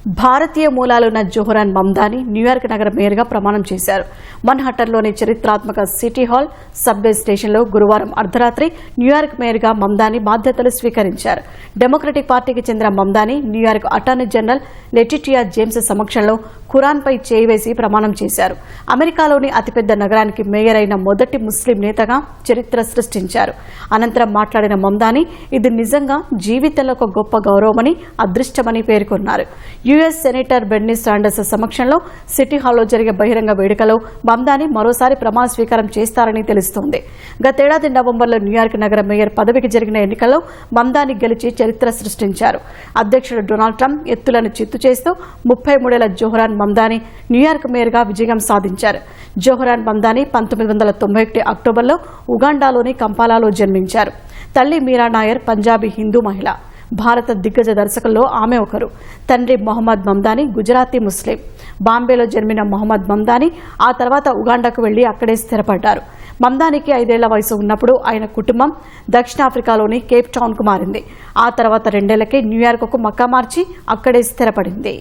భారతీయ మూలాలున్న Zohran Mamdani New York నగర మేయర్గా ప్రమాణం చేశారు. మన్హట్టన్లోని చరిత్రాత్మక సిటీ హాల్ సబ్వే స్టేషన్లో గురువారం అర్ధరాత్రి న్యూయార్క్ మేయర్గా మమ్దాని బాధ్యతలు స్వీకరించారు. డెమోక్రటిక్ పార్టీకి చెందిన Mamdani New York attorney general Letitia James సమక్షంలో ఖురాన్పై చేయి వేసి ప్రమాణం చేశారు. అమెరికాలోని అతిపెద్ద నగరానికి మేయర్ అయిన మొదటి ముస్లిం నేతగా చరిత్ర సృష్టించారు. అనంతరం మాట్లాడిన మమ్దాని ఇది నిజంగా జీవితంలో ఒక గొప్ప గౌరవమని, అదృష్టమని పేర్కొన్నారు. యుఎస్ సెనేటర్ బెర్నీ శాండర్స్ సమక్షంలో సిటీ హాల్లో జరిగే బహిరంగ వేడుకలో మమ్దాని మరోసారి ప్రమాణ స్వీకారం చేస్తారని తెలుస్తోంది. గతేడాది నవంబర్లో న్యూయార్క్ నగర మేయర్ పదవికి జరిగిన ఎన్నికల్లో మమ్దాని గెలిచి చరిత్ర సృష్టించారు. అధ్యక్షుడు డొనాల్డ్ ట్రంప్ ఎత్తులను చిత్తు చేస్తూ 33 ఏళ్ల జోహరాన్ మమ్దాని న్యూయార్క్ మేయర్గా విజయం సాధించారు. జోహరాన్ మమ్దాని 1991 అక్టోబర్లో ఉగాండాలోని కంపాలాలో జన్మించారు. తల్లి మీరా నాయర్ పంజాబీ హిందూ మహిళ. భారత దిగ్గజ దర్శకుల్లో ఆమె ఒకరు. తండ్రి మొహమ్మద్ మమ్దాని గుజరాతీ ముస్లిం. బాంబేలో జన్మిన మొహమ్మద్ మమ్దాని ఆ తర్వాత ఉగాండాకు వెళ్లి అక్కడే స్థిరపడ్డారు. మమ్దానికి 5 ఏళ్ల వయసు ఉన్నప్పుడు ఆయన కుటుంబం దక్షిణాఫ్రికాలోని కేప్ టౌన్కు మారింది. ఆ తర్వాత 2 ఏళ్లకే న్యూయార్క్కు మక్కా మార్చి అక్కడే స్థిరపడింది.